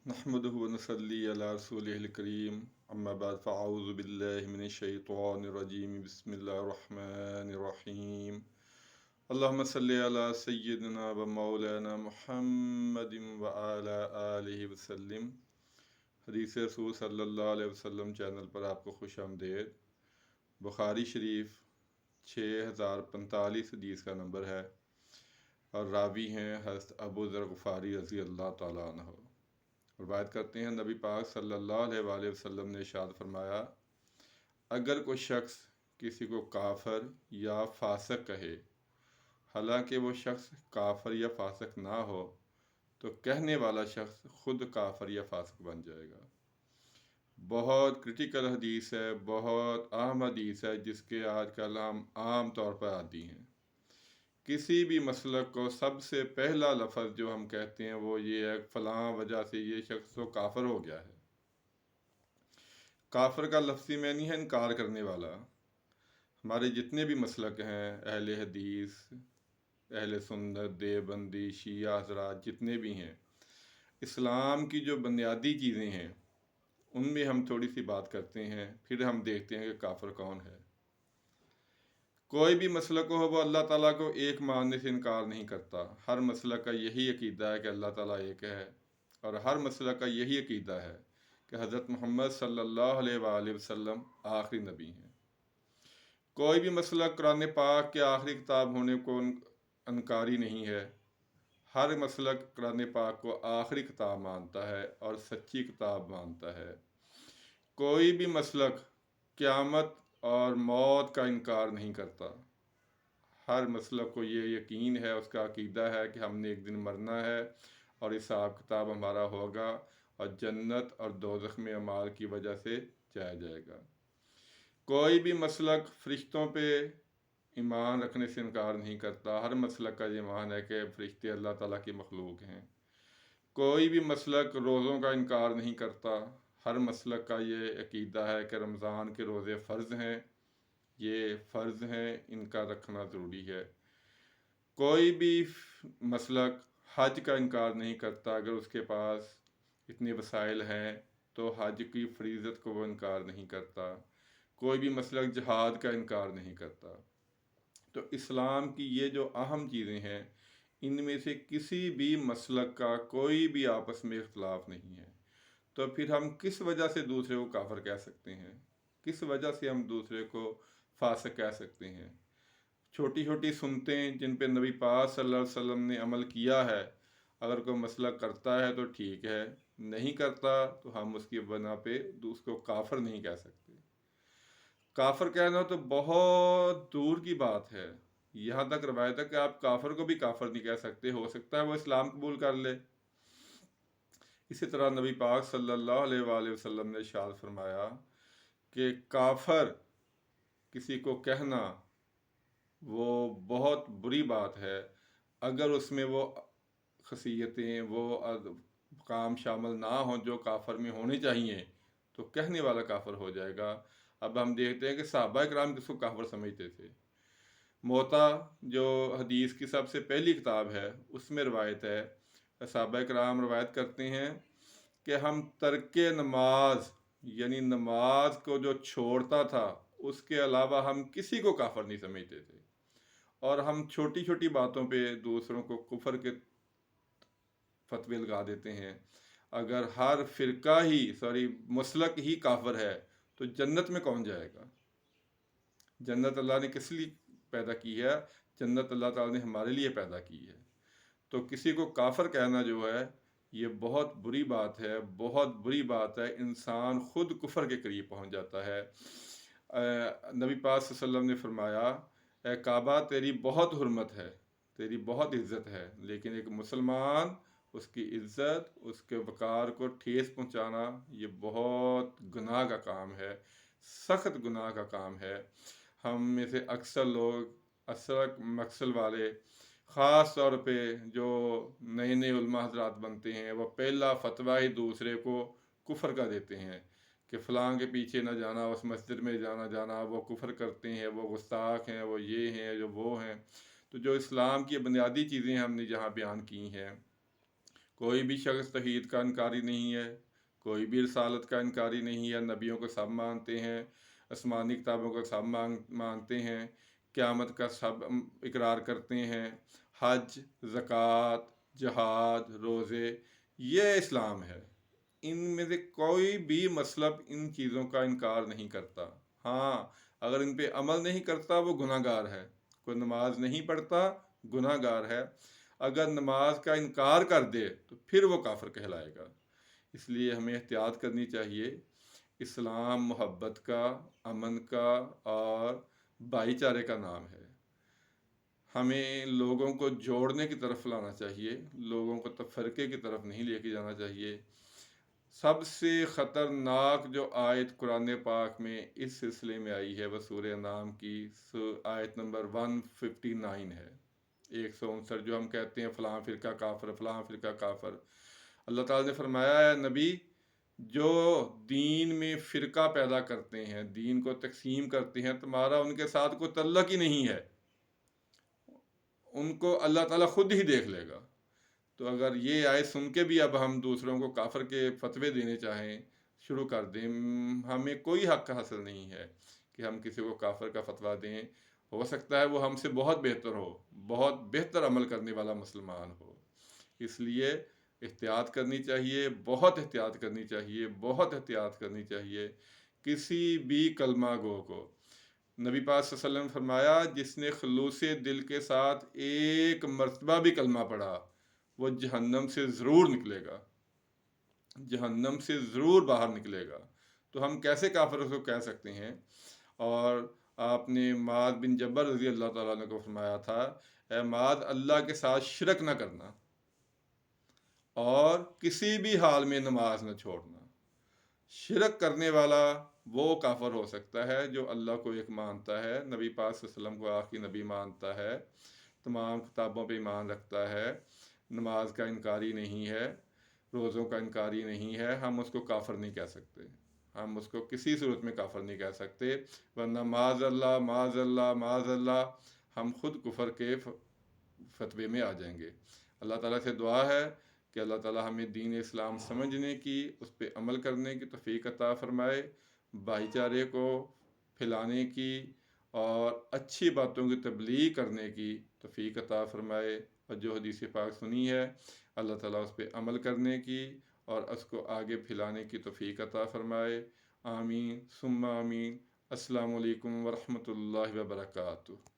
नहमदुहु व नसल्ली अला रसूलिहिल करीम अम्मा बाद फ़अऊज़ु बिल्लाहि मिनश शैतानिर रजीम बिस्मिल्लाहिर रहमानिर रहीम अल्लाहुम्मा सल्लि अला सय्यिदिना व मौलाना मुहम्मदिन व अला आलिहि वसल्लम। हदीस रसूल सल्लल्लाहु अलैहि वसल्लम चैनल पर आपको खुश आमदेद। बुखारी शरीफ 6045 हदीस का नंबर है और रावी हैं हज़रत अबू ज़र ग़फ़ारी रज़ी अल्लाह ताला अन्हु। रवायत करते हैं नबी पाक सल्लल्लाहु अलैहि वसल्लम ने इरशाद फरमाया, अगर कोई शख्स किसी को काफर या फासक कहे, हालांकि वो शख्स काफर या फासक ना हो, तो कहने वाला शख्स खुद काफर या फासक बन जाएगा। बहुत क्रिटिकल हदीस है, बहुत अहम हदीस है, जिसके आजकल हम आम तौर पर आती हैं। किसी भी मसलक को सबसे पहला लफ्ज़ जो हम कहते हैं वो ये है, फ़लाँ वजह से ये शख्स तो काफर हो गया है। काफर का लफ्ज़ी मानी है इनकार करने वाला। हमारे जितने भी मसलक हैं, अहले हदीस, अहले सुन्नत, देवबंदी, शिया हज़रात जितने भी हैं, इस्लाम की जो बुनियादी चीज़ें हैं उनमें हम थोड़ी सी बात करते हैं, फिर हम देखते हैं कि काफर कौन है। कोई भी मसलक हो वो अल्लाह ताला को एक मानने से इनकार नहीं करता। हर मसलक का यही अकीदा है कि अल्लाह ताला एक है, और हर मसलक का यही अकीदा है कि हज़रत मोहम्मद सल्लल्लाहु अलैहि वसल्लम आखिरी नबी हैं। कोई भी मसलक कुरान पाक के आखिरी किताब होने को इनकारी नहीं है। हर मसलक कुरान पाक को आखिरी किताब मानता है और सच्ची किताब मानता है। कोई भी मसलक क़यामत और मौत का इनकार नहीं करता। हर मसलक को ये यकीन है, उसका अकीदा है कि हमने एक दिन मरना है और हिसाब किताब हमारा होगा और जन्नत और दोज़ख में अमाल की वजह से जाया जाएगा। कोई भी मसलक फ़रिश्तों पे ईमान रखने से इनकार नहीं करता। हर मसलक का ये ईमान है कि फ़रिश्ते अल्लाह ताला की मखलूक हैं। कोई भी मसलक रोज़ों का इनकार नहीं करता। हर मसलक का ये अकीदा है कि रमज़ान के रोज़े फ़र्ज़ हैं, ये फ़र्ज़ हैं, इनका रखना ज़रूरी है। कोई भी मसलक हज का इनकार नहीं करता। अगर उसके पास इतने वसाइल हैं तो हज की फ़रीज़त को वो इनकार नहीं करता। कोई भी मसलक जिहाद का इनकार नहीं करता। तो इस्लाम की ये जो अहम चीज़ें हैं, इनमें से किसी भी मसलक का कोई भी आपस में इख्तलाफ नहीं है। तो फिर हम किस वजह से दूसरे को काफिर कह सकते हैं? किस वजह से हम दूसरे को फासिक कह सकते हैं? छोटी छोटी सुन्नतें जिन पे नबी पाक सल्लल्लाहु अलैहि वसल्लम ने अमल किया है, अगर कोई मसला करता है तो ठीक है, नहीं करता तो हम उसकी बना पे उसको काफिर नहीं कह सकते। काफिर कहना तो बहुत दूर की बात है। यहाँ तक रवायत है कि आप काफिर को भी काफिर नहीं कह सकते। हो सकता है वो इस्लाम कबूल कर ले। इसी तरह नबी पाक सल्लल्लाहु अलैहि वसल्लम ने इरशाद फरमाया कि काफिर किसी को कहना वो बहुत बुरी बात है। अगर उसमें वो खसीयतें, वो काम शामिल ना हों जो काफिर में होने चाहिए, तो कहने वाला काफिर हो जाएगा। अब हम देखते हैं कि सहाबा इकराम किसको काफिर समझते थे। मोता जो हदीस की सबसे पहली किताब है, उसमें रवायत है, सहाबा इकराम रवायत करते हैं कि हम तर्के नमाज यानी नमाज को जो छोड़ता था, उसके अलावा हम किसी को काफिर नहीं समझते थे। और हम छोटी छोटी बातों पे दूसरों को कुफर के फतवे लगा देते हैं। अगर हर फ़िरका ही मसलक ही काफिर है तो जन्नत में कौन जाएगा? जन्नत अल्लाह ने किस लिए पैदा की है? जन्नत अल्लाह ताला ने हमारे लिए पैदा की है। तो किसी को काफिर कहना जो है ये बहुत बुरी बात है, बहुत बुरी बात है। इंसान खुद कुफर के करीब पहुंच जाता है। नबी पाक सल्लल्लाहु अलैहि वसल्लम ने फरमाया, ए काबा तेरी बहुत हुर्मत है, तेरी बहुत इज़्ज़त है, लेकिन एक मुसलमान उसकी इज़्ज़त, उसके वक़ार को ठेस पहुंचाना ये बहुत गुनाह का काम है, सख्त गुनाह का काम है। हम में से अक्सर लोग, अक्सर मक्सल वाले, ख़ास तौर पे जो नए नए उलमा हज़रात बनते हैं, वो पहला फतवा ही दूसरे को कुफर का देते हैं कि फ़लाँ के पीछे न जाना, उस मस्जिद में जाना, वो कुफर करते हैं, वो गुस्ताख हैं, वो ये हैं, जो वो हैं। तो जो इस्लाम की बुनियादी चीज़ें हमने जहाँ बयान की हैं, कोई भी शख्स तौहीद का इनकारी नहीं है, कोई भी रसालत का इनकारी नहीं है। नबियों को सब मानते हैं, आसमानी किताबों को सब मानते हैं, क़यामत का सब इकरार करते हैं। हज, ज़कात, जहाद, रोज़े, ये इस्लाम है। इनमें से कोई भी मसलब इन चीज़ों का इनकार नहीं करता। हाँ, अगर इन पे अमल नहीं करता वो गुनाहगार है। कोई नमाज नहीं पढ़ता, गुनाहगार है। अगर नमाज का इनकार कर दे तो फिर वो काफिर कहलाएगा। इसलिए हमें एहतियात करनी चाहिए। इस्लाम मोहब्बत का, अमन का और भाईचारे का नाम है। हमें लोगों को जोड़ने की तरफ लाना चाहिए, लोगों को तफरके की तरफ नहीं लेके जाना चाहिए। सबसे ख़तरनाक जो आयत कुरान पाक में इस सिलसिले में आई है वह सूरह अनाम की आयत नंबर 159 है। 159, जो हम कहते हैं फ़लाँ फ़िरका काफ़र, फ़लाँ फ़िरका काफ़र। अल्लाह ताला ने फरमाया है, नबी, जो दीन में फ़िरका पैदा करते हैं, दीन को तकसीम करते हैं, तुम्हारा उनके साथ कोई तल्लक ही नहीं है, उनको अल्लाह ताला खुद ही देख लेगा। तो अगर ये आयत सुन के भी अब हम दूसरों को काफिर के फतवे देने चाहें, शुरू कर दें, हमें कोई हक हासिल नहीं है कि हम किसी को काफिर का फतवा दें। हो सकता है वो हमसे बहुत बेहतर हो, बहुत बेहतर अमल करने वाला मुसलमान हो। इसलिए एहतियात करनी चाहिए, बहुत एहतियात करनी चाहिए, बहुत एहतियात करनी चाहिए किसी भी कलमा गो को। नबी पाक सल्लल्लाहु अलैहि वसल्लम फरमाया, जिसने खलूस दिल के साथ एक मर्तबा भी कलमा पढ़ा वो जहन्नम से ज़रूर निकलेगा, जहन्नम से ज़रूर बाहर निकलेगा। तो हम कैसे काफिर को कह सकते हैं? और आपने माद बिन जबर रज़ी अल्लाह ताला अन्हु को फरमाया था, ए माद, अल्लाह के साथ शिरक ना करना और किसी भी हाल में नमाज न छोड़ना। शिरक करने वाला वो काफिर हो सकता है जो अल्लाह को एक मानता है, नबी पाक सल्लल्लाहु अलैहि वसल्लम को आखिरी नबी मानता है, तमाम किताबों पे ईमान रखता है, नमाज का इनकारी नहीं है, रोज़ों का इनकारी नहीं है। हम उसको काफिर नहीं कह सकते, हम उसको किसी सूरत में काफिर नहीं कह सकते, वरना माज़अल्लाह माज़अल्लाह माज़अल्लाह हम खुद कुफर के फतवे में आ जाएंगे। अल्लाह ताला से दुआ है कि अल्लाह ताला हमें दीन इस्लाम समझने की, उस पर अमल करने की तौफीक अता फ़रमाए, भाईचारे को फैलाने की और अच्छी बातों की तबलीग करने की तौफीक अता फ़रमाए, और जो हदीस पाक सुनी है अल्लाह ताला उस पर अमल करने की और उसको आगे फैलाने की तौफीक अता फ़रमाए। आमीन सुम्मा आमीन। अस्सलामु अलैकुम वरहमतुल्लाहि वबरकातुहू।